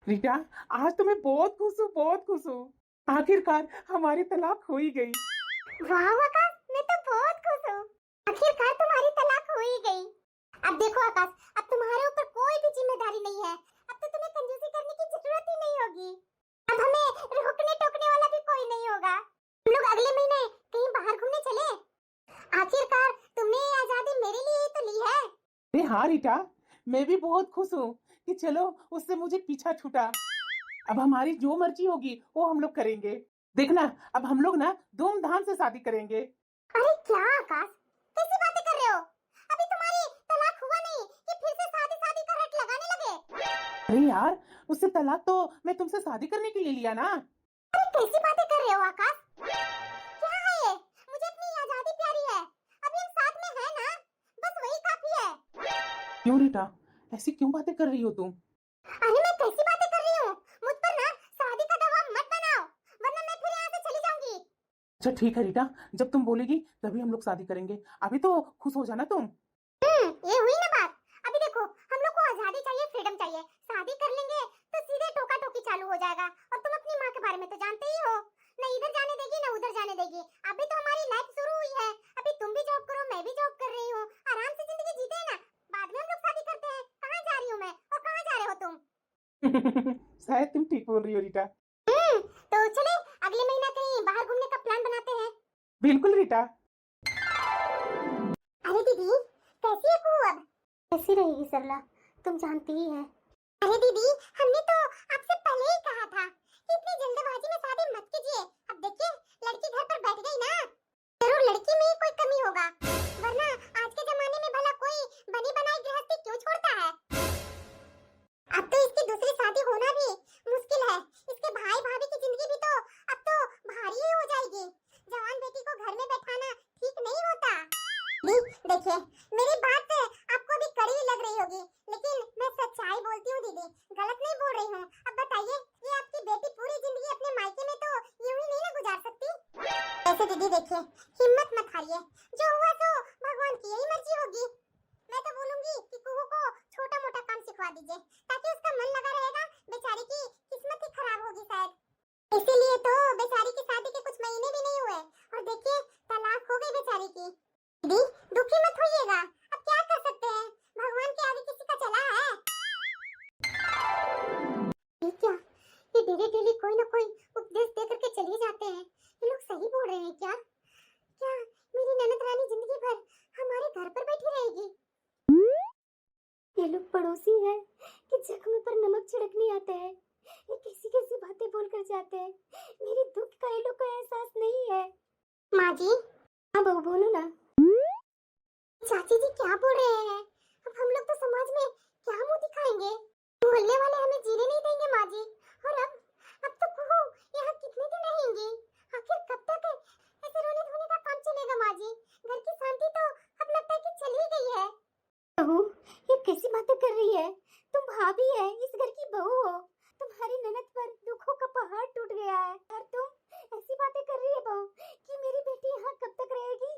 रीटा, आज तो मैं बहुत खुश हूँ, बहुत खुश हूँ। आखिरकार हमारी तलाक हो ही गई। वाह आकाश, मैं तो बहुत खुश हूँ। आखिरकार तुम्हारी तलाक हो ही गई। अब देखो आकाश, अब तुम्हारे ऊपर कोई भी जिम्मेदारी नहीं है। अब तो तुम्हें कंजूसी करने की जरूरत ही नहीं होगी। अब हमें रोकने टोकने वाला भी कोई नहीं होगा। हम लोग अगले महीने कहीं बाहर घूमने चले। आखिरकार तुमने ये आजादी मेरे लिए ही तो ली है। अरे हाँ रीटा, मैं भी बहुत खुश हूँ कि चलो उससे मुझे पीछा छूटा। अब हमारी जो मर्जी होगी वो हम लोग करेंगे। देखना, अब हम लोग ना धूमधाम से शादी करेंगे। अरे क्या आकाश, कैसी बातें कर रहे हो? अभी तुम्हारी तलाक हुआ नहीं कि फिर से शादी शादी का रट लगाने लगे? अरे यार, उससे तलाक तो मैं तुमसे शादी करने के लिए लिया ना। अरे कैसी बातें कर रहे हो आकाश? क्या है ये? मुझे अपनी आजादी प्यारी है। अभी हम साथ में हैं ना, बस वही काफी है। क्यों रीटा, ऐसी क्यों बातें कर रही हो तुम? अरे मैं कैसी बातें कर रही हूँ? मुझ पर ना शादी का दबाव मत बनाओ, वरना मैं फिर यहाँ से चली जाऊंगी। अच्छा ठीक है रीटा, जब तुम बोलेगी तभी हम लोग शादी करेंगे। अभी तो खुश हो जाना तुम। ये हुई ना बात। अभी देखो, हम लोग को आजादी चाहिए, फ्रीडम चाहिए। शादी कर लेंगे तो सीधे टोका टोकी चालू हो जाएगा। और तुम अपनी माँ के बारे में तो जानते ही हो, न इधर जाने देगी न उधर जाने देगी। अभी तो हमारी लाइफ शुरू हुई है। अभी तुम भी जॉब करो, मैं भी जॉब कर रही हूँ, आराम से जिंदगी जीते हैं ना। बाद में हम लोग शादी करते हैं। कहाँ जा रही हूँ मैं और कहाँ जा रहे हो तुम? शायद तुम ठीक बोल रही हो रीटा। तो चले अगले महीना कहीं बाहर घूमने का प्लान बनाते हैं। बिल्कुल रीटा। अरे दीदी, कैसी है तू अब? कैसी रहेगी सरला, तुम जानती ही है। अरे दीदी, हमने तो आपसे पहले ही कहा था कि इतनी जल्दबाजी में शादी मत कीजिए। अब देखिए, लड़की घर पर बैठ गई ना, जरूर लड़की में ही कोई कमी होगा, वरना आज के जमाने में भला कोई बनी बनाई गृहस्थी क्यों छोड़ता है? अब तो इसकी दूसरी शादी होना भी मुश्किल है। इसके भाई भाभी की जिंदगी भी तो अब तो भारी ही हो जाएगी। जवान बेटी को घर में बैठाना ठीक नहीं होता। देखिए, मेरी बात आपको भी कड़वी लग रही होगी, लेकिन मैं सच्चाई बोलती हूँ दीदी, गलत नहीं बोल रही हूँ। अब बताइए, ये आपकी बेटी पूरी जिंदगी अपने मायके में तो यूं ही नहीं ना गुजार सकती। ऐसे दीदी देखिए, हिम्मत मत हारिए। जो हुआ तो भगवान की यही मर्जी होगी। मैं तो बोलूंगी कि कुहू को छोटा मोटा काम सिखवा दीजिए, ताकि उसका मन लगा रहेगा। बेचारी की किस्मत ही खराब होगी शायद। इसीलिए तो बेचारी की शादी के कुछ महीने भी नहीं हुए और देखिए तलाक हो गई बेचारी की। दीदी, दुखी मत होइएगा, अब क्या कर सकते हैं, भगवान के आगे किसी का चला है। ये क्या, ये डेली डेली कोई ना कोई उपदेश दे करके चले जाते हैं। ये लोग सही बोल रहे हैं क्या? क्या मेरी ननद रानी जिंदगी भर हमारे घर पर बैठी रहेगी? ये लोग पड़ोसी हैं कि जख्म पर नमक छिड़कने आते हैं। ये कैसी कैसी बातें बोलकर जाते हैं। मेरे दुख का ये लोग को एहसास नहीं है। माँ जी, हाँ बहू बोलो ना। चाची जी क्या बोल रहे हैं? अब हम लोग तो समाज में क्या मुंह दिखाएंगे? मोहल्ले वाले हमें जीने नहीं देंगे माँ जी। और अब तो कुहू यहाँ कितने दिन रहेंगी? आखिर कब तक ऐसे रोने धोने का काम चलेगा माँ जी? घर की शांति तो अब लगता है कि चली गई है। बहू, ये कैसी बातें कर रही है? तुम भाभी है, इस घर की बहू हो। तुम्हारी ननद पर दुखों का पहाड़ टूट गया है और तुम ऐसी बातें कर रही है बहू कि मेरी बेटी यहाँ कब तक रहेगी?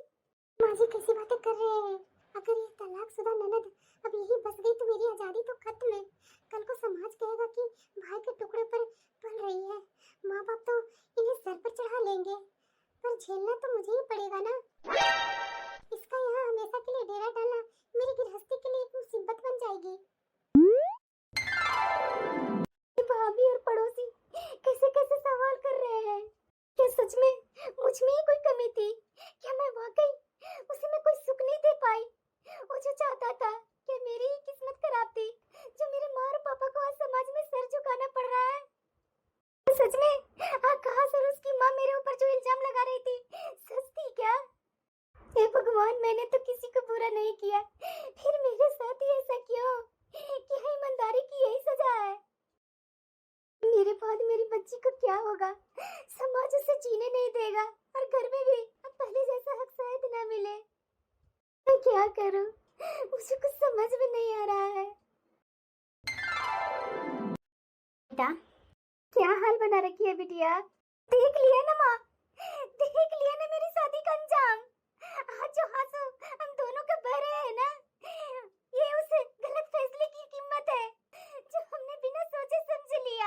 माँ जी कैसी बातें कर रहे हैं? अगर ये तलाकशुदा ननद अब यही बस गई तो मेरी आजादी तो खत्म है। कल को समाज कहेगा कि भाई के टुकड़े पर पल रही है। माँ बाप तो इन्हें सर पर चढ़ा लेंगे, पर झेलना तो मुझे ही पड़ेगा ना। इसका यहाँ हमेशा के लिए डेरा डालना मेरी गृहस्थी के लिए एक मुसीबत बन जाएगी। भाभी और पड़ोसी कैसे कैसे सवाल कर रहे हैं? क्या सच में मुझ में ही कोई कमी थी? क्या मैं वाकई उसे मैं कोई सुख नहीं दे पाई? वो जो चाहता था कि मेरी ही किस्मत खराब थी, जो मेरे माँ और पापा को आज समाज में सर झुकाना पड़ रहा है। सच में आकाश और उसकी माँ मेरे ऊपर जो इल्जाम लगा रही थी, सच थी क्या? हे भगवान, मैंने तो किसी को बुरा नहीं किया, फिर मेरे साथ ही ऐसा क्यों? क्या ईमानदारी की यही सजा है? मेरे बाद मेरी बच्ची को क्या होगा? समाज उसे जीने नहीं देगा और घर में भी अब पहले जैसा हक शायद ना मिले। मैं क्या करूं? मुझे कुछ समझ में नहीं आ रहा है। बेटा, क्या हाल बना रखी है बिटिया? देख लिया ना माँ, देख लिया ना मेरी शादी का अंजाम। आज जो आंसू हम दोनों के बह रहे हैं ना, ये उस गलत फैसले की कीमत है जो हमने बिना सोचे समझे लिया।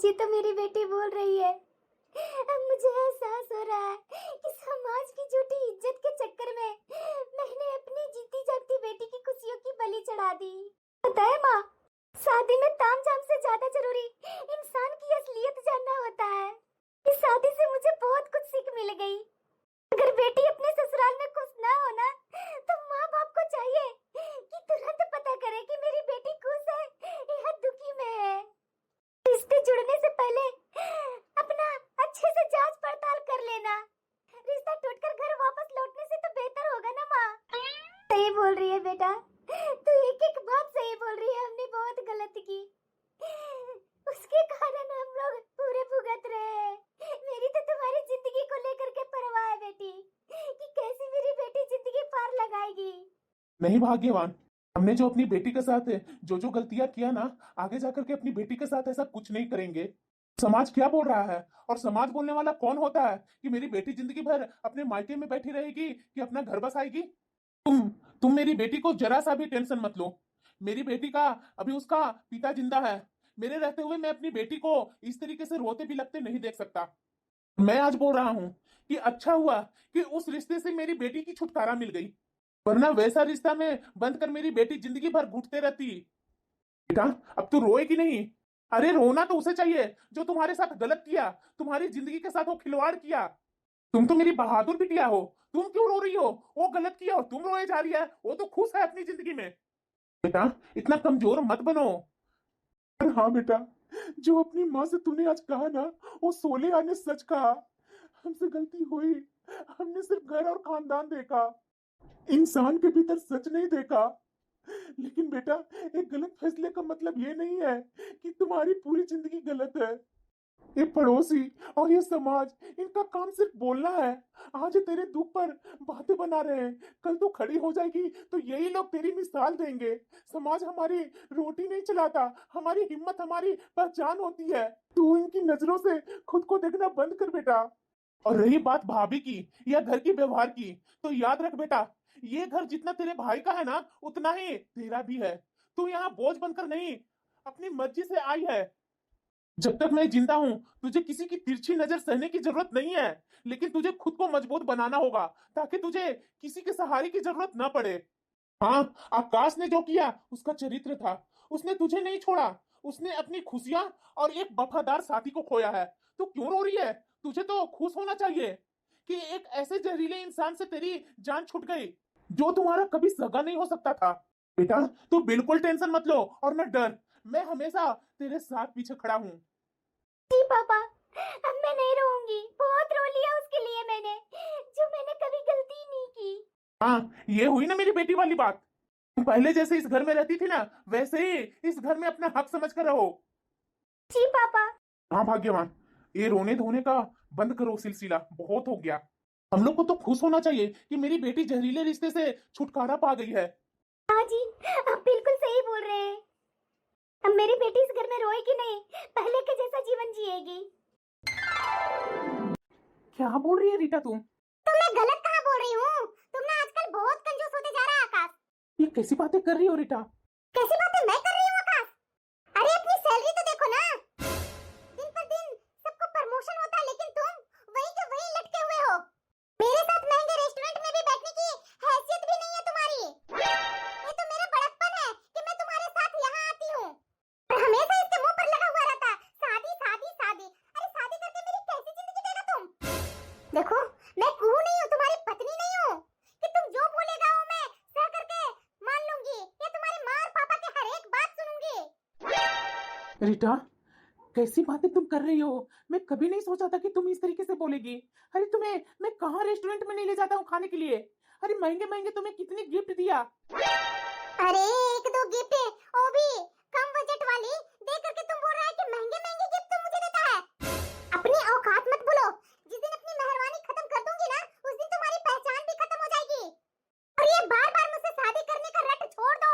ये तो मेरी बेटी बोल रही है। अब मुझे एहसास हो रहा है कि समाज की झूठी इज्जत के चक्कर में मैंने अपनी जीती जागती बेटी की खुशियों की बलि चढ़ा दी। पता है माँ, शादी में तामझाम से ज्यादा जरूरी इंसान की असलियत जानना होता है। इस शादी से मुझे बहुत कुछ सीख मिल गई। अगर बेटी अपने ससुराल में खुश ना हो ना, तो माँ बाप को चाहिए कि तुरंत पता करे कि मेरी बेटी खुश है या दुखी में है। रिश्ते जुड़ने से पहले अपना अच्छे से जांच पड़ताल कर लेना। रिश्ता टूटकर घर वापस लौटने से तो बेहतर होगा ना माँ। सही बोल रही है बेटा, तू एक एक बात सही बोल रही है। हमने बहुत गलती की, उसके कारण हम लोग पूरे भुगत रहे हैं। मेरी तो तुम्हारी जिंदगी को लेकर के परवाह है बेटी, कि कैसे मेरी बेटी जिंदगी पार लगाएगी। नहीं भाग्यवान, हमने जो अपनी बेटी के साथ जो जो गलतियां किया ना, आगे जाकर के अपनी बेटी के साथ ऐसा कुछ नहीं करेंगे। समाज क्या बोल रहा है, और समाज बोलने वाला कौन होता है कि मेरी बेटी जिंदगी भर अपने मायके में बैठी रहेगी कि अपना घर बसाएगी। तुम मेरी बेटी को जरा सा भी टेंशन मत लो। मेरी बेटी का अभी उसका पिता जिंदा है। मेरे रहते हुए मैं अपनी बेटी को इस तरीके से रोते बिलखते नहीं देख सकता। मैं आज बोल रहा हूँ कि अच्छा हुआ कि उस रिश्ते से मेरी बेटी की छुटकारा मिल गई, वरना वैसा रिश्ता में बंद कर मेरी बेटी जिंदगी भर घुटते रहती। बेटा, अब तू रोएगी नहीं। अरे रोना तो उसे चाहिए जो तुम्हारे साथ गलत किया, तुम्हारी जिंदगी के साथ वो खिलवाड़ किया। तुम तो मेरी बहादुर बिटिया हो, तुम क्यों रो रही हो? वो गलत किया और तुम रोए जा रही है, वो तो खुश है अपनी जिंदगी में। बेटा, इतना कमजोर मत बनो। और हाँ बेटा, जो अपनी माँ से तूने आज कहा ना, वो सोले आने सच कहा। हमसे गलती हुई, हमने सिर्फ घर और खानदान देखा, इंसान के भीतर सच नहीं देखा। लेकिन बेटा, एक गलत फैसले का मतलब ये नहीं है कि तुम्हारी पूरी जिंदगी गलत है। ये पड़ोसी और ये समाज, इनका काम सिर्फ बोलना है। आज तेरे दुख पर बातें बना रहे हैं, कल तो खड़ी हो जाएगी तो यही लोग तेरी मिसाल देंगे। समाज हमारी रोटी नहीं चलाता, हमारी हिम्मत, हमारी पहचान होती है। तू इनकी नजरों से खुद को देखना बंद कर बेटा। और रही बात भाभी की या घर की व्यवहार की, तो याद रख बेटा, ये घर जितना तेरे भाई का है ना, उतना ही तेरा भी है। तू यहाँ बोझ बनकर नहीं, अपनी मर्जी से आई है। जब तक मैं जिंदा हूं, तुझे किसी की तिरछी नजर सहने की जरूरत नहीं है। लेकिन तुझे खुद को मजबूत बनाना होगा, ताकि तुझे किसी के सहारे की जरूरत ना पड़े। हाँ, आकाश ने जो किया उसका चरित्र था। उसने तुझे नहीं छोड़ा, उसने अपनी खुशियां और एक वफादार साथी को खोया है। तू क्यों रो रही है? तुझे तो खुश होना चाहिए कि एक ऐसे जहरीले इंसान से तेरी जान छूट गई, जो तुम्हारा कभी सगा नहीं हो सकता था। बेटा, तू बिल्कुल टेंशन मत लो और न डर। मैं हमेशा तेरे साथ पीछे खड़ा हूँ। जी पापा, अब मैं नहीं रोऊंगी। बहुत रो लिया उसके लिए मैंने, जो मैंने कभी गलती नहीं की। हाँ, ये हुई ना मेरी बेटी वाली बात। तुम पहले जैसे इस घर में रहती थी ना, वैसे ही इस घर में अपना हक समझ कर रहो। जी पापा। हाँ भाग्यवान, ये रोने धोने का बंद करो सिलसिला, बहुत हो गया। हम लोग को तो खुश होना चाहिए कि मेरी बेटी जहरीले रिश्ते से छुटकारा पा गई है। हाँ जी, आप बिल्कुल सही बोल रहे हैं। अब मेरी बेटी इस घर में रोएगी नहीं, पहले के जैसा जीवन जिएगी। क्या बोल रही है रीटा तुम? तो मैं गलत कहाँ बोल रही हूँ? तुम ना आजकल बहुत कंजूस होते जा रहा है आकाश। ये कैसी बातें कर रही हो रीटा? कैसी बातें मैं कर रही हूँ आकाश? अरे अपनी सैलरी तो देखो ना। दिन पर दिन सबको प्रमोशन होता है, लेकिन तुम वहीं के वहीं लटके हुए हो। मेरे साथ महंगे रेस्टोरेंट में भी बैठने की हैसियत भी नहीं है तुम्हारी। ये तो मेरा बड़प्पन है कि मैं तुम्हारे साथ यहाँ आती हूँ। और हमेशा इसके मुंह पर लगा हुआ रहता है, शादी शादी शादी। अरे शादी करके मेरी कैसी जिंदगी देगा तुम? देखो, मैं कुहू नहीं हूँ, तुम्हारी पत्नी नहीं हूँ कि तुम जो बोलेगा वो मैं सह करके मान लूंगी, या तुम्हारी माँ और पापा की हर एक बात सुनूंगी। रीटा, कैसी बातें तुम कर रही हो? मैं कभी नहीं सोचा था कि तुम इस तरीके से बोलेगी। अरे तुम्हें मैं कहाँ रेस्टोरेंट में नहीं ले जाता हूँ खाने के लिए। अरे महंगे महंगे तुम्हें कितने गिफ्ट दिया। अरे एक दो गिफ्ट, वो भी कम बजट वाली दे करके तुम बोल रहा है कि महंगे महंगे गिफ्ट तुम मुझे देता है। अपनी औकात मत बोलो। जिस दिन अपनी मेहरबानी खत्म कर दूंगी ना, उस दिन तुम्हारी पहचान भी खत्म हो जाएगी। और ये बार बार मुझसे शादी करने का रट छोड़ दो।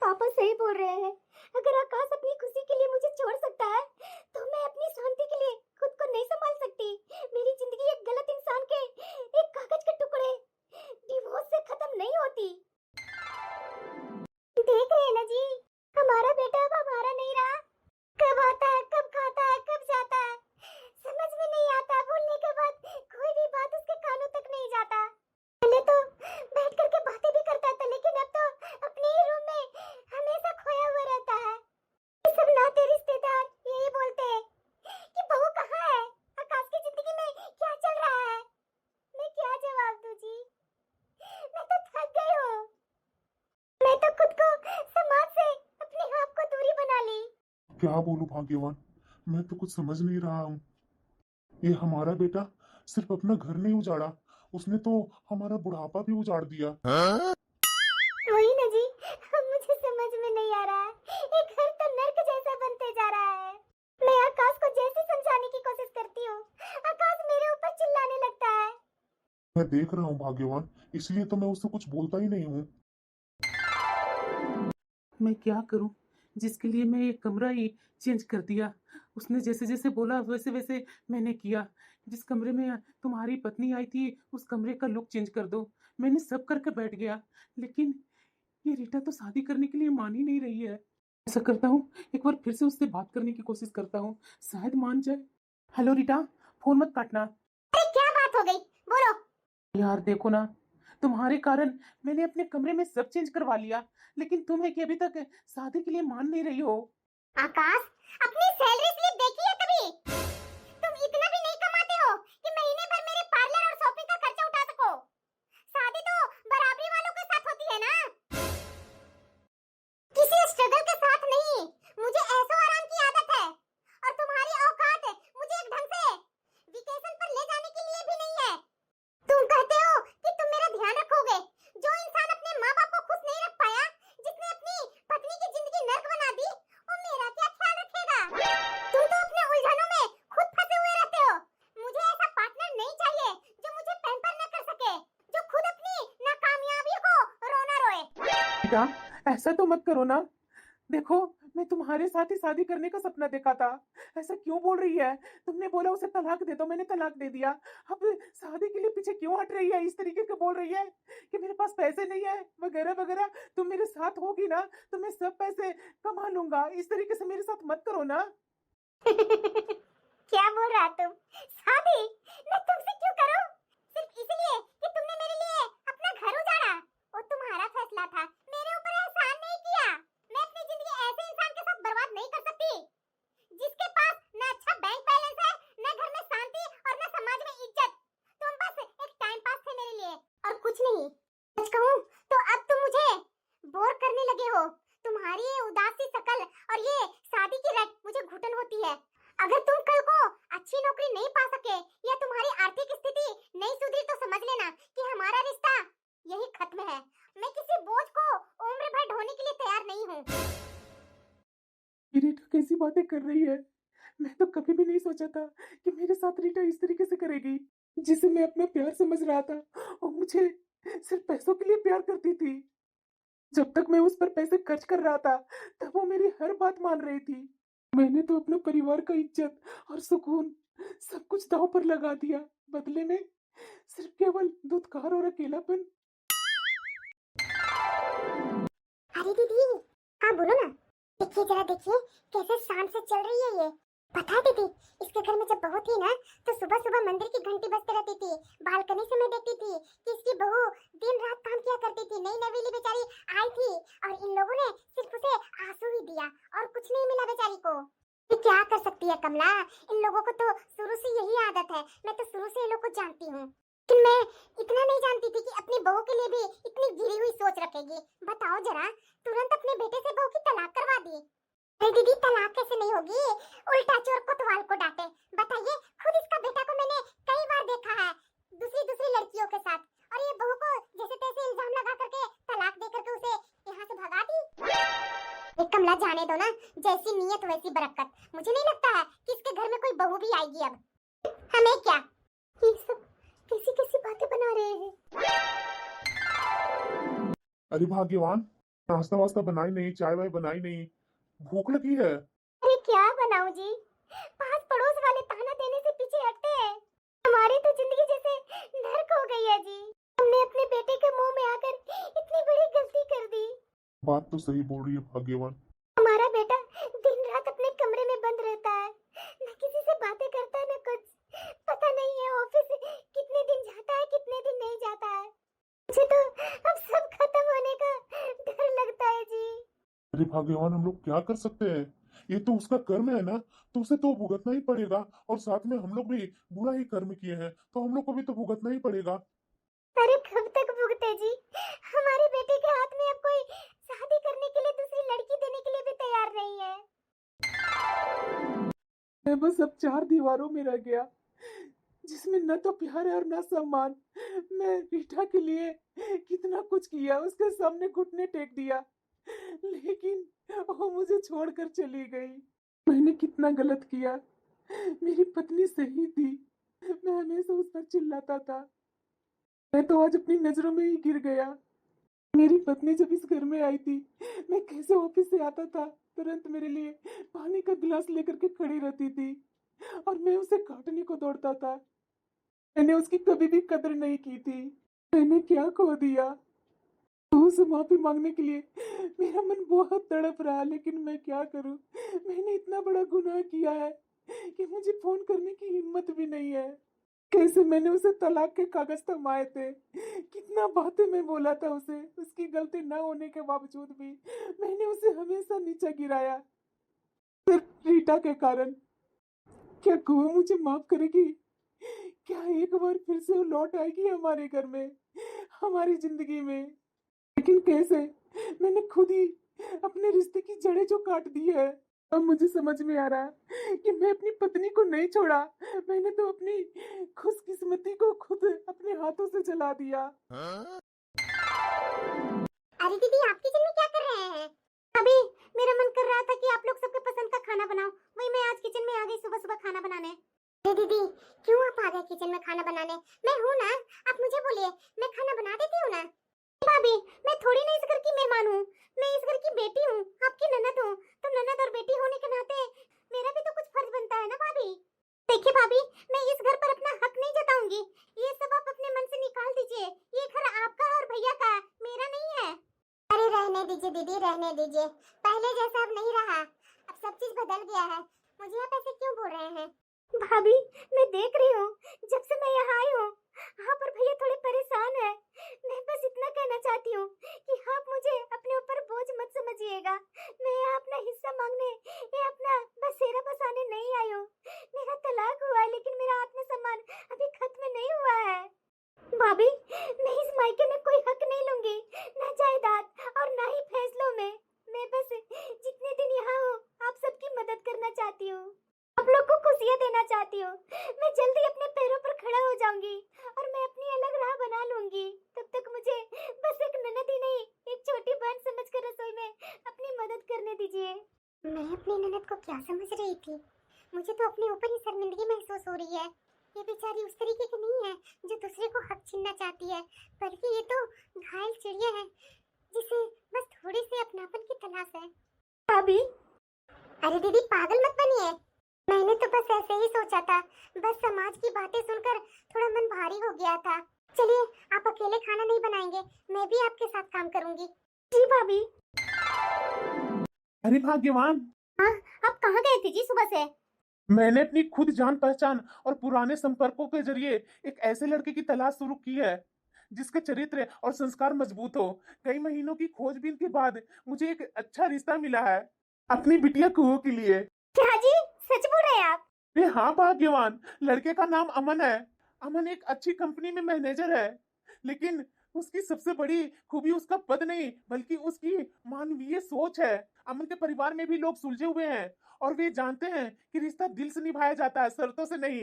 पापा सही बोल रहे हैं। अगर आकाश अपनी खुशी के लिए मुझे छोड़ सकता है, तो मैं अपनी शांति के लिए खुद को नहीं संभाल सकती। मेरी जिंदगी एक गलत इंसान के एक कागज के टुकड़े डिवोर्स से खत्म नहीं होती। देख रहे हैं ना क्या बोलूं भाग्यवान, मैं तो कुछ समझ नहीं रहा हूँ। ये हमारा बेटा सिर्फ अपना घर नहीं उजाड़ा, उसने तो हमारा बुढ़ापा भी उजाड़ दिया। वही ना जी, अब मुझे समझ में नहीं आ रहा है, ये घर तो नर्क जैसा बनते जा रहा है। मैं आकाश को जैसे समझाने की कोशिश करती हूँ, आकाश मेरे ऊपर चिल्लाने लगता है। मैं देख रहा हूँ भाग्यवान, इसलिए तो मैं उससे कुछ बोलता ही नहीं हूँ। मैं क्या करूं, जिसके लिए मैं ये कमरा ही चेंज कर दिया। उसने जैसे जैसे बोला वैसे वैसे मैंने किया। जिस कमरे में तुम्हारी पत्नी आई थी उस कमरे का लुक चेंज कर दो, मैंने सब करके बैठ गया। लेकिन ये रीटा तो शादी करने के लिए मान ही नहीं रही है। ऐसा करता हूँ, एक बार फिर से उससे बात करने की कोशिश करता हूँ, शायद मान जाए। हेलो रीटा, फोन मत काटना। अरे क्या बात हो गई, बोलो। यार देखो ना, तुम्हारे कारण मैंने अपने कमरे में सब चेंज करवा लिया, लेकिन तुम है कि अभी तक शादी के लिए मान नहीं रही हो। आकाश, अपनी सैलरी स्लिप देखी है कभी? तुम इतना भी नहीं कमाते हो कि महीने भर मेरे पार्लर और शॉपिंग का खर्चा उठा सको। शादी तो बराबरी वालों के साथ होती है ना, किसी स्ट्रगल के साथ नहीं। मुझे ऐशो आराम की आदत है, और तुम्हारी औकात मुझे एक ढंग से वेकेशन पर ले जाने के लिए भी नहीं है। तुम कहते हो कि तुम मेरा ध्यान रखोगे। जो इंसान अपने माँ बाप को खुश नहीं रख पाया, जिसने अपनी पत्नी की जिंदगी नर्क बना दी, वो मेरा क्या ख्याल रखेगा? तुम तो अपने उलझनों में खुद फंसे हुए रहते हो। मुझे ऐसा पार्टनर नहीं चाहिए जो मुझे पैम्पर न कर सके, जो खुद अपनी नाकामयाबियों को रोना रोए। बेटा ऐसा तो मत करो ना। देखो, मैं तुम्हारे साथ ही शादी करने का सपना देखा था। ऐसा क्यों बोल रही है? तुमने बोला उसे तलाक दे दो, मैंने तलाक दे दिया। अब शादी के लिए पीछे क्यों हट रही है? इस तरीके के बोल रही है कि मेरे पास पैसे नहीं है वगैरह वगैरह। तुम मेरे साथ होगी ना तो मैं सब पैसे कमा लूंगा। इस तरीके से मेरे साथ मत करो ना। क्या बोल रहा तुम? शादी मैं तुमसे क्यों करूं? सिर्फ इसलिए कि तुमने मेरे लिए अपना घर उजाड़ा। वो तुम्हारा फैसला था, मेरे ऊपर एहसान नहीं किया। मैं अपनी जिंदगी ऐसे इंसान के साथ बर्बाद नहीं कर सकती जिसके पास न अच्छा बैंक बैलेंस है, न घर में शांति और न समाज में इज्जत। तुम बस एक टाइम पास थे मेरे लिए और कुछ नहीं। सच कहूं तो अब तुम मुझे बोर करने लगे हो। तुम्हारी ये उदासी शकल और ये शादी की रट मुझे घुटन होती है। अगर तुम कल को अच्छी नौकरी नहीं पा सके या तुम्हारी आर्थिक स्थिति नहीं सुधरी तो समझ लेना कि हमारा रिश्ता यही खत्म है। मैं किसी बोझ को उम्र भर ढोने के लिए तैयार नहीं हूँ। ये रीटा कैसी बातें कर रही है? मैं तो कभी भी नहीं सोचा था कि मेरे साथ रीटा इस तरीके से करेगी, जिसे मैं अपना प्यार समझ रहा था और मुझे सिर्फ पैसों के लिए प्यार करती थी। जब तक मैं उस पर पैसे खर्च कर रहा था तब वो मेरी हर बात मान रही थी। मैंने तो अपने परिवार का इज्जत और सुकून सब कुछ दांव पर लगा दिया, बदले में सिर्फ केवल धुतकार और अकेलापन। अरे दीदी, हाँ बोलो ना। देखिए जरा देखिए कैसे शान से चल रही है ये। पता है दीदी, इसके घर में जब बहू थी ना तो सुबह सुबह मंदिर की घंटी बजती रहती थी। बालकनी से मैं देखती थी कि इसकी बहू दिन रात काम किया करती थी। नई नवेली बेचारी आई थी और इन लोगों ने सिर्फ उसे आंसू ही दिया और कुछ नहीं मिला बेचारी को। ये क्या कर सकती है कमला? इन लोगों को तो शुरू से यही आदत है। मैं तो शुरू से इन लोगों को जानती हूँ, लेकिन मैं इतना नहीं जानती थी कि अपनी बहू के लिए भी इतनी गिरी हुई सोच रखेगी। बताओ जरा, तुरंत अपने बेटे से बहू की तलाक करवा दी। अरे दीदी, तलाक कैसे नहीं होगी? उल्टा चोर कोतवाल को डांटे। बताइए, खुद इसका बेटा को मैंने कई बार देखा है दूसरी दूसरी लड़कियों के साथ, और ये बहू को जैसे तैसे इल्जाम लगा करके तलाक दे करके उसे यहाँ से भगा दी। ये कमला जाने दो ना, जैसी नीयत वैसी बरकत। मुझे नहीं लगता है कि इसके घर में कोई बहू भी आएगी अब। हमें क्या, ये सब कैसी कैसी बातें बना रहे हैं। अरे भाग्यवान, नाश्ता वास्ता बनाई नहीं, चाय वाय बनाई नहीं, भूख लगी है। अरे क्या बनाऊं जी, पास पड़ोस वाले ताना देने से पीछे हटते हैं। हमारी तो जिंदगी जैसे नर्क हो गई है जी। हमने अपने बेटे के मुंह में आकर इतनी बड़ी गलती कर दी। बात तो सही बोल रही है भाग्यवान। हमारा बेटा दिन रात अपने कमरे में बंद रहता है, न किसी से बातें करता है न कुछ। पता नहीं है ऑफिस कितने दिन जाता है कितने दिन नहीं जाता है। मुझे तो अब सब खत्म होने का डर लगता है जी। अरे भाग्यवान, हम लोग क्या कर सकते हैं? ये तो उसका कर्म है ना, तो उसे तो भुगतना ही पड़ेगा। और साथ में हम लोग भी बुरा ही कर्म किए हैं, तो हम लोग को भी तो भुगतना ही पड़ेगा। अरे कब तक भुगते जी? हमारे बेटे के हाथ में अब कोई शादी करने के लिए दूसरी लड़की देने के लिए भी तैयार नहीं है। मैं बस अब चार दीवारों में रह गया, जिसमें न तो प्यार है और न सम्मान। मैं रीटा के लिए कितना कुछ किया, उसके सामने घुटने टेक दिया, लेकिन वो मुझे छोड़कर चली गई। मैंने कितना गलत किया। मेरी पत्नी सही थी, मैं हमेशा उस पर चिल्लाता था। मैं तो आज अपनी नजरों में ही गिर गया। मेरी पत्नी जब इस घर में आई थी, मैं कैसे ऑफिस से आता था, तुरंत मेरे लिए पानी का गिलास लेकर के खड़ी रहती थी और मैं उसे काटने को दौड़ता था। मैंने उसकी कभी भी कदर नहीं की थी। मैंने क्या खो दिया? तो उसे माफी मांगने के लिए मेरा मन बहुत तड़प रहा, लेकिन मैं क्या करूं? मैंने इतना बड़ा गुनाह किया है कि मुझे फोन करने की हिम्मत भी नहीं है। कैसे मैंने उसे तलाक के कागज थमाए थे, कितना बातें मैं बोला था उसे, उसकी गलती न होने के बावजूद भी मैंने उसे हमेशा नीचा गिराया, सिर्फ रीटा के कारण। क्या कुआ मुझे माफ करेगी? क्या एक बार फिर से वो लौट आएगी हमारे घर में, हमारी जिंदगी में? लेकिन कैसे? मैंने खुद ही अपने रिश्ते की जड़ें जो काट दी है। अब मुझे समझ में आ रहा है कि मैं अपनी पत्नी को नहीं छोड़ा, मैंने तो अपनी खुशकिस्मती को खुद अपने हाथों से जला दिया। अरे दीदी, आप किचन में क्या कर रहे हैं? अभी मेरा मन कर रहा था कि आप लोग सबके पसंद का खाना बनाओ, वही मैं आज किचन में आ गई सुबह सुबह खाना बनाने। अरे दीदी, क्यों आप आ गए किचन में खाना बनाने? मैं हूँ ना, आप मुझे बोलिए, मैं खाना बना देती हूँ ना। भाभी, मैं थोड़ी ना इस घर की मेहमान हूँ, मैं इस घर की बेटी हूँ, आपकी ननद हूँ। तो ननद और बेटी होने के नाते मेरा भी तो कुछ फर्ज बनता है ना भाभी। देखिए भाभी, मैं इस घर पर अपना हक नहीं जताऊंगी, ये सब आप अपने मन से निकाल दीजिए। ये घर आपका और भैया का है, मेरा नहीं है। अरे रहने दीजिए दीदी, रहने दीजिए, पहले जैसा अब नहीं रहा, अब सब चीज बदल गया है। मुझे आप ऐसे क्यों बोल रहे हैं? भाभी, मैं देख रही हूँ, जब से मैं यहाँ आई हूँ, आप और भैया थोड़े परेशान हैं। मैं बस इतना कहना चाहती हूँ कि आप मुझे अपने ऊपर बोझ मत समझिएगा। मैं यहाँ अपना हिस्सा मांगने या अपना बसेरा बसाने नहीं आई हूँ। मेरा तलाक हुआ है, लेकिन मेरा आत्मसम्मान अभी खत्म नहीं हुआ है। भाभी, मैं इस मायके में कोई हक नहीं लूंगी, ना जायदाद और ना ही फैसलों में। मैं बस जितने दिन यहाँ हूँ, आप सबकी मदद करना चाहती हूँ, आप लोग को खुशियाँ देना चाहती हूँ। मैं जल्दी अपने पैरों पर खड़ा हो जाऊंगी और मैं अपनी अलग राह बना लूंगी। तब तक मुझे बस एक ननद ही नहीं, एक छोटी बहन समझकर रसोई में अपनी मदद करने दीजिए। मैं अपनी ननद को क्या समझ रही थी? मुझे तो अपने ऊपर ही शर्मिंदगी महसूस हो रही है। ये बेचारी उस तरीके की नहीं है जो दूसरे को हक छीनना चाहती है, बल्कि ये तो घायल चिड़िया है जिसे बस थोड़ी सी अपनापन की तलाश है। भाभी, अरे दीदी, पागल मत बनिए। मैंने तो बस ऐसे ही सोचा था, बस समाज की बातें सुनकर थोड़ा मन भारी हो गया था। चलिए, आप अकेले खाना नहीं बनाएंगे, मैं भी आपके साथ काम करूंगी। जी भाभी। अरे भाग्यवान, हाँ, आप कहाँ गए थे जी सुबह से? मैंने अपनी खुद जान पहचान और पुराने संपर्कों के जरिए एक ऐसे लड़के की तलाश शुरू की है जिसके चरित्र और संस्कार मजबूत हो। कई महीनों की खोजबीन के बाद मुझे एक अच्छा रिश्ता मिला है अपनी बिटिया कुहू के लिए। क्या जी, सच बोल रहे हैं आप? अरे हाँ भाग्यवान, लड़के का नाम अमन है। अमन एक अच्छी कंपनी में मैनेजर है, लेकिन उसकी सबसे बड़ी खूबी उसका पद नहीं बल्कि उसकी मानवीय सोच है। अमन के परिवार में भी लोग सुलझे हुए हैं और वे जानते हैं कि रिश्ता दिल से निभाया जाता है, शर्तों से नहीं।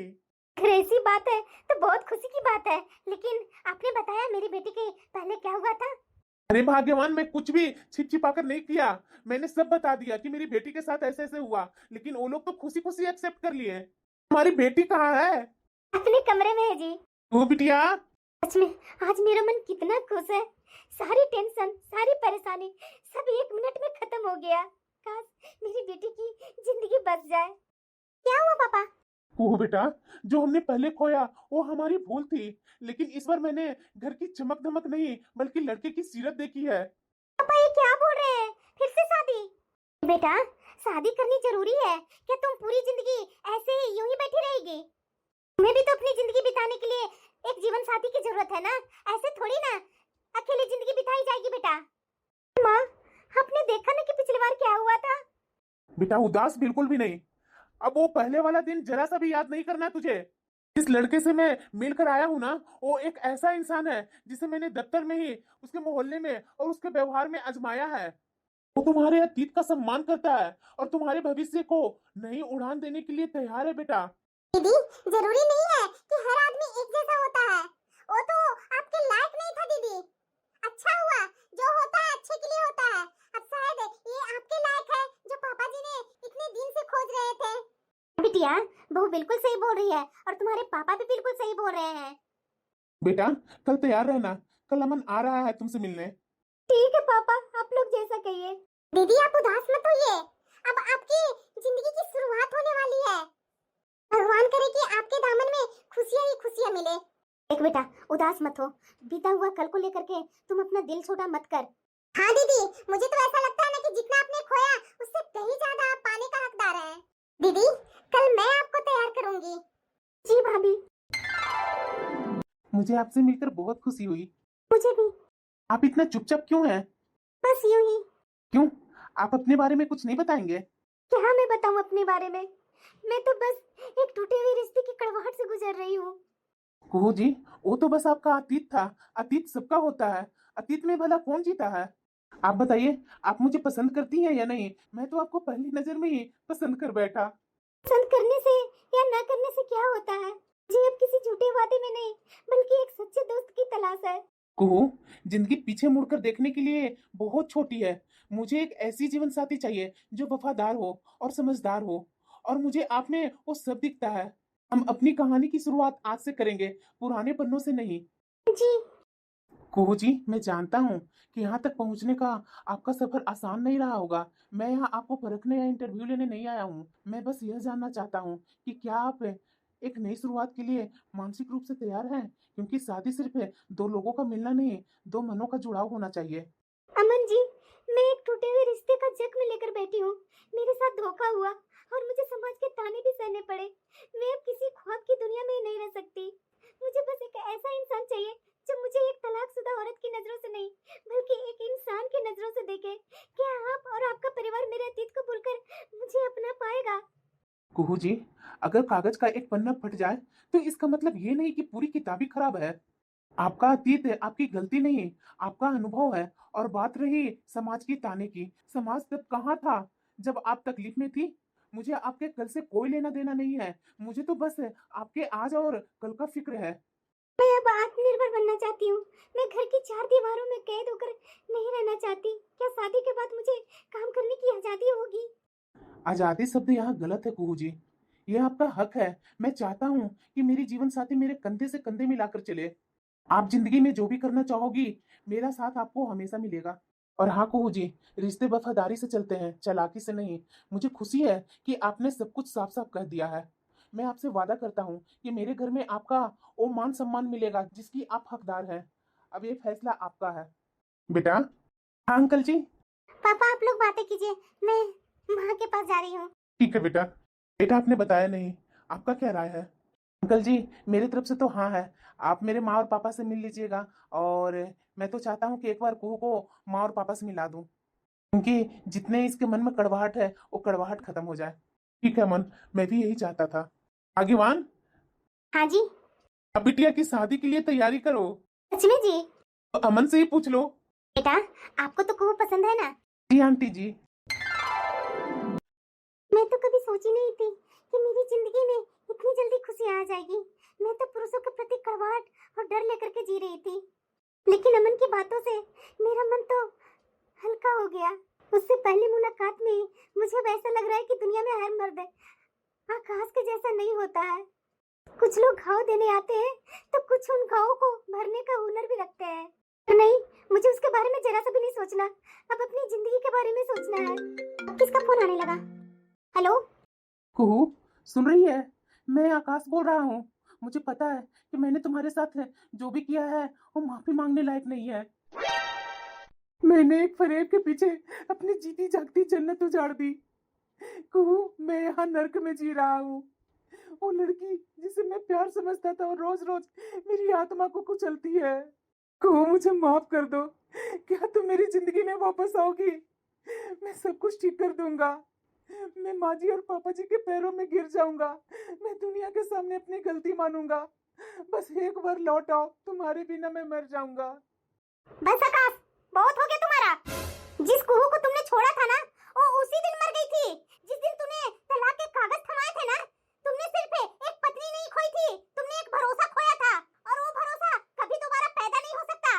अरे ऐसी बात है तो बहुत खुशी की बात है, लेकिन आपने बताया मेरी बेटी के पहले क्या हुआ था? अरे भाग्यवान, मैं कुछ भी छिप छिपा कर नहीं किया, मैंने सब बता दिया कि मेरी बेटी के साथ ऐसे ऐसे हुआ, लेकिन वो लोग तो खुशी खुशी एक्सेप्ट कर लिए। हमारी बेटी कहाँ है? अपने कमरे में है जी। वो बिटिया, सच में आज मेरा मन कितना खुश है। सारी टेंशन, सारी परेशानी सब एक मिनट में खत्म हो गया। काश मेरी बेटी की जिंदगी बच जाए। क्या हुआ पापा? वो बेटा, जो हमने पहले खोया वो हमारी भूल थी, लेकिन इस बार मैंने घर की चमक धमक नहीं बल्कि लड़के की सीरत देखी है। पापा ये क्या बोल रहे हैं? फिर से शादी? बेटा, शादी करनी जरूरी है क्या? तुम पूरी जिंदगी ऐसे ही यूं ही बैठी रहेगी? तुम्हें भी तो अपनी जिंदगी बिताने के लिए एक जीवन साथी की जरूरत है ना। ऐसे थोड़ी ना अकेली जिंदगी बिताई जाएगी बेटा। माँ, आपने देखा ना कि पिछली बार क्या हुआ था? बेटा उदास बिल्कुल भी नहीं। अब वो पहले वाला दिन जरा सा भी याद नहीं करना तुझे। जिस लड़के से मैं मिलकर आया हूँ ना, वो एक ऐसा इंसान है जिसे मैंने दफ्तर में ही, उसके मोहल्ले में और उसके व्यवहार में आजमाया है। वो तुम्हारे अतीत का सम्मान करता है और तुम्हारे भविष्य को नई उड़ान देने के लिए तैयार है बेटा। दीदी, जरूरी नहीं है कि हर आदमी एक जैसा होता है। वो तो आपके लायक नहीं था दीदी। अच्छा हुआ, जो होता है अच्छे के लिए होता है। अब शायद ये आपके लायक है जो पापा जी ने इतने दिन से खोज रहे थे। बिटिया, बहू बिल्कुल सही बोल रही है और तुम्हारे पापा भी बिल्कुल सही बोल रहे हैं। बेटा कल तैयार रहना, कल अमन आ रहा है तुमसे मिलने। ठीक है पापा, आप लोग जैसा कहिए। दीदी आप उदास मत होइए, अब आपकी जिंदगी की शुरुआत होने वाली है। भगवान करे कि आपके दामन में खुशियां ही खुशियां मिले। एक बेटा, उदास मत हो। बीता हुआ कल को लेकर के तुम अपना दिल छोटा मत कर। हाँ दीदी, मुझे तो ऐसा लगता है ना कि जितना आपने खोया उससे कहीं ज्यादा आप पाने का हकदार हैं। दीदी, कल मैं आपको तैयार करूंगी। जी भाभी। मुझे आपसे मिलकर बहुत खुशी हुई। मुझे भी। आप इतना चुपचाप क्यों हैं? बस यूं ही। क्यों, आप अपने बारे में कुछ नहीं बताएंगे? क्या मैं बताऊं अपने बारे में? मैं तो बस एक टूटे हुए रिश्ते की कड़वाहट से गुजर रही हूँ। कुहू जी, वो तो बस आपका अतीत था। अतीत सबका होता है, अतीत में भला कौन जीता है? आप बताइए, आप मुझे पसंद करती हैं या नहीं? मैं तो आपको पहली नजर में ही पसंद कर बैठा। पसंद करने से या ना करने से क्या होता है? मुझे अब किसी झूठे वादे में नहीं, बल्कि एक सच्चे दोस्त की तलाश है। कुहू, जिंदगी पीछे मुड़कर देखने के लिए बहुत छोटी है। मुझे एक ऐसी जीवन साथी चाहिए जो वफादार हो और समझदार हो, और मुझे आप में वो सब दिखता है। हम अपनी कहानी की शुरुआत आज से करेंगे, पुराने पन्नों से नहीं। जी। कुहू जी, मैं जानता हूँ कि यहाँ तक पहुँचने का आपका सफर आसान नहीं रहा होगा। मैं यहाँ आपको परखने या इंटरव्यू लेने नहीं आया हूँ। मैं बस यह जानना चाहता हूँ कि क्या आप एक नई शुरुआत के लिए मानसिक रूप से तैयार हैं? क्योंकि शादी सिर्फ दो लोगों का मिलना नहीं, दो मनों का जुड़ाव होना चाहिए। अमन जी, मैं एक टूटे हुए रिश्ते का जख्म लेकर बैठी हूँ। मेरे साथ धोखा हुआ और मुझे समाज के ताने भी सहने पड़े। मैं अब किसी ख्वाब की दुनिया में नहीं रह सकती। मुझे बस एक ऐसा इंसान चाहिए जो मुझे एक तलाकशुदा औरत की नजरों से नहीं, बल्कि एक इंसान की नजरों से देखे। क्या आप और आपका परिवार मेरे अतीत को भूलकर मुझे अपना पाएगा? कुहू जी, अगर कागज का एक पन्ना फट जाए तो इसका मतलब ये नहीं कि पूरी किताब ही खराब है। आपका अतीत आपकी गलती नहीं, आपका अनुभव है। और बात रही समाज की ताने की, समाज तब कहाँ था जब आप तकलीफ में थी? मुझे आपके कल से कोई लेना देना नहीं है। मुझे तो बस आपके आज और कल का फिक्र है। मैं अब आत्मनिर्भर बनना चाहती हूँ। मैं घर की चार दीवारों में कैद होकर नहीं रहना चाहती। क्या शादी के बाद मुझे काम करने की आजादी होगी? आजादी शब्द यहाँ गलत है कुहू जी, ये आपका हक है। मैं चाहता हूँ कि मेरी जीवन साथी मेरे कंधे से कंधे मिलाकर चले। आप जिंदगी में जो भी करना चाहोगी, मेरा साथ आपको हमेशा मिलेगा। और हाँ कुहू जी, रिश्ते वफादारी से चलते हैं, चालाकी से नहीं। मुझे खुशी है कि आपने सब कुछ साफ साफ कह दिया है। मैं आपसे वादा करता हूँ कि मेरे घर में आपका वो मान सम्मान मिलेगा जिसकी आप हकदार हैं। अब ये फैसला आपका है। बेटा। हाँ अंकल जी। पापा आप लोग बातें कीजिए, मैं माँ के पास जा रही हूँ। ठीक है बेटा। बेटा आपने बताया नहीं, आपका क्या राय है? अंकल जी, मेरी तरफ से तो हाँ है। आप मेरे माँ और पापा से मिल लीजिएगा, और मैं तो चाहता हूँ कि एक बार कुहू को माँ और पापा से मिला दूँ, क्योंकि जितने इसके मन में कड़वाहट है वो कड़वाहट खत्म हो जाए। ठीक है मन, मैं भी यही चाहता था। आगेवान, हाँ जी। अब बिटिया की शादी के लिए तैयारी करो। सच में जी? तो अमन से ही पूछ लो। बेटा, आपको तो कुहू पसंद है ना? जी आंटी जी। मैं तो कभी सोची नहीं थी कि मेरी जिंदगी में इतनी जल्दी खुशी आ जाएगी। मैं तो पुरुषों के प्रति कड़वाहट और डर लेकर के जी रही थी, लेकिन अमन की बातों से मेरा मन तो हल्का हो गया। उससे पहली मुलाकात में ही मुझे अब ऐसा लग रहा है कि दुनिया में हर मर्द आकाश के जैसा नहीं होता है। कुछ लोग घाव देने आते हैं तो कुछ उन घावों को भरने का हुनर भी रखते हैं। नहीं, मुझे उसके बारे में जरा सा भी नहीं सोचना। अब अपनी जिंदगी के बारे में सोचना है। अब किसका फोन आने लगा? हेलो? कुहू, सुन रही है? मैं आकाश बोल रहा हूँ। मुझे पता है कि मैंने तुम्हारे साथ जो भी किया है वो माफी मांगने लायक नहीं है। मैंने एक फरेब के पीछे अपनी जीती जागती जन्नत उजाड़ दी। कुहू, मैं यहाँ नर्क में जी रहा हूँ। वो लड़की जिसे मैं प्यार समझता था और रोज रोज मेरी आत्मा को कुचलती है। कुहू, मुझे माफ कर दो। क्या तुम मेरी जिंदगी में वापस आओगी? मैं सब कुछ ठीक कर दूंगा। मैं माँ जी और पापा जी के पैरों में गिर जाऊंगा। मैं दुनिया के सामने अपनी गलती मानूंगा। बस एक बार लौट आओ, तुम्हारे बिना मैं मर जाऊंगा। बस आकाश, बहुत हो गया तुम्हारा। जिस कुहू को तुमने छोड़ा था ना, वो उसी दिन मर गई थी। जिस दिन तूने तलाक के कागज थमाए थे ना, तुमने सिर्फ एक पत्नी नहीं खोई थी, तुमने एक भरोसा खोया था, और वो भरोसा कभी दोबारा पैदा नहीं हो सकता।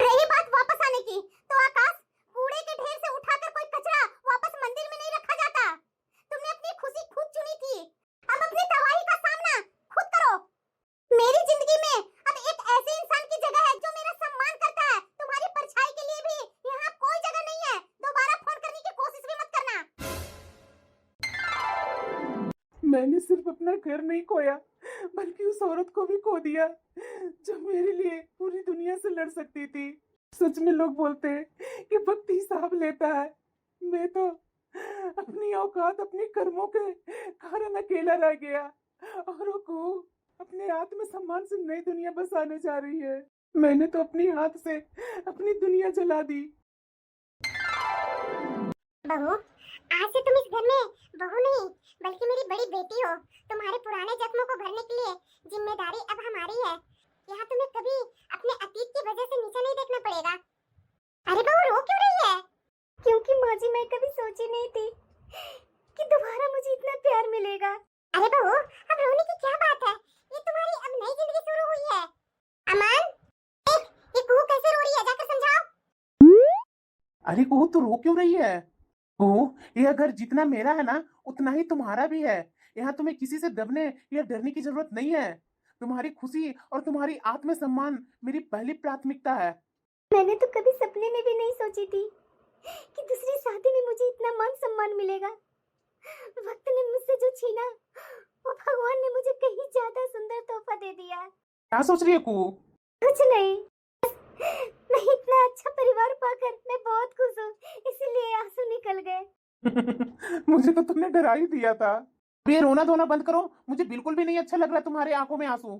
रही बात वापस आने की, तो आकाश, कूड़े के ढेर से उठाकर कोई कचरा वापस मंदिर में नहीं रखा जाता। तुमने अपनी खुशी खुद चुनी थी, अब अपनी तबाही का सामना खुद करो। मेरी जिंदगी में अब एक ऐसे इंसान की जगह है जो मेरा सम्मान करता है। तुम्हारी परछाई के लिए भी यहाँ कोई जगह नहीं है। दोबारा फोन करने की कोशिश भी मत करना। मैंने सिर्फ अपना घर नहीं खोया, बल्कि उस औरत को भी खो दिया जो मेरे लिए पूरी दुनिया से लड़ सकती थी। सच में लोग बोलते हैं कि वक्त हिसाब लेता है। मैं तो अपनी औकात, अपने कर्मों के कारण अकेला रह गया, और वो अपने आत्मसम्मान से नई दुनिया बसाने जा रही है। मैंने तो अपनी हाथ से अपनी दुनिया जला दी। बहू, आज से तुम इस घर में बहू नहीं, बल्कि मेरी बड़ी बेटी हो। तुम्हारे पुराने जख्मों को भरने के लिए जिम्मेदारी अब हमारी है। यहाँ तुम्हें कभी अपने अतीत की वजह से नीचे नहीं देखना पड़ेगा। अरे बहू, रो क्यों रही है? क्योंकि माँ जी, मैं कभी सोची नहीं थी कि दोबारा मुझे इतना प्यार मिलेगा। अरे बहू, अब रोने की क्या बात है? ये तुम्हारी अब नई जिंदगी शुरू हुई है। अमन, ये कुहू कैसे रो रही है, जाकर समझाओ। अरे कुहू, तू रो क्यों रही है? कुहू, ये घर जितना मेरा है ना, उतना ही तुम्हारा भी है। यहाँ तुम्हें किसी से दबने या डरने की जरूरत नहीं है। तुम्हारी खुशी और तुम्हारी आत्मसम्मान मेरी पहली प्राथमिकता है। मैंने तो कभी सपने में भी नहीं सोची थी कि दूसरी शादी में मुझे इतना मान सम्मान मिलेगा। वक्त ने मुझसे जो छीना, वो भगवान ने मुझे कहीं ज्यादा सुंदर तोहफा दे दिया। क्या सोच रही है कुहू? कुछ नहीं, मैं इतना अच्छा परिवार पाकर मैं बहुत खुश हूँ, इसीलिए आंसू निकल गए। मुझे तो तुमने डरा ही दिया था। अब ये रोना धोना बंद करो, मुझे बिल्कुल भी नहीं अच्छा लग रहा तुम्हारे आंखों में आंसू।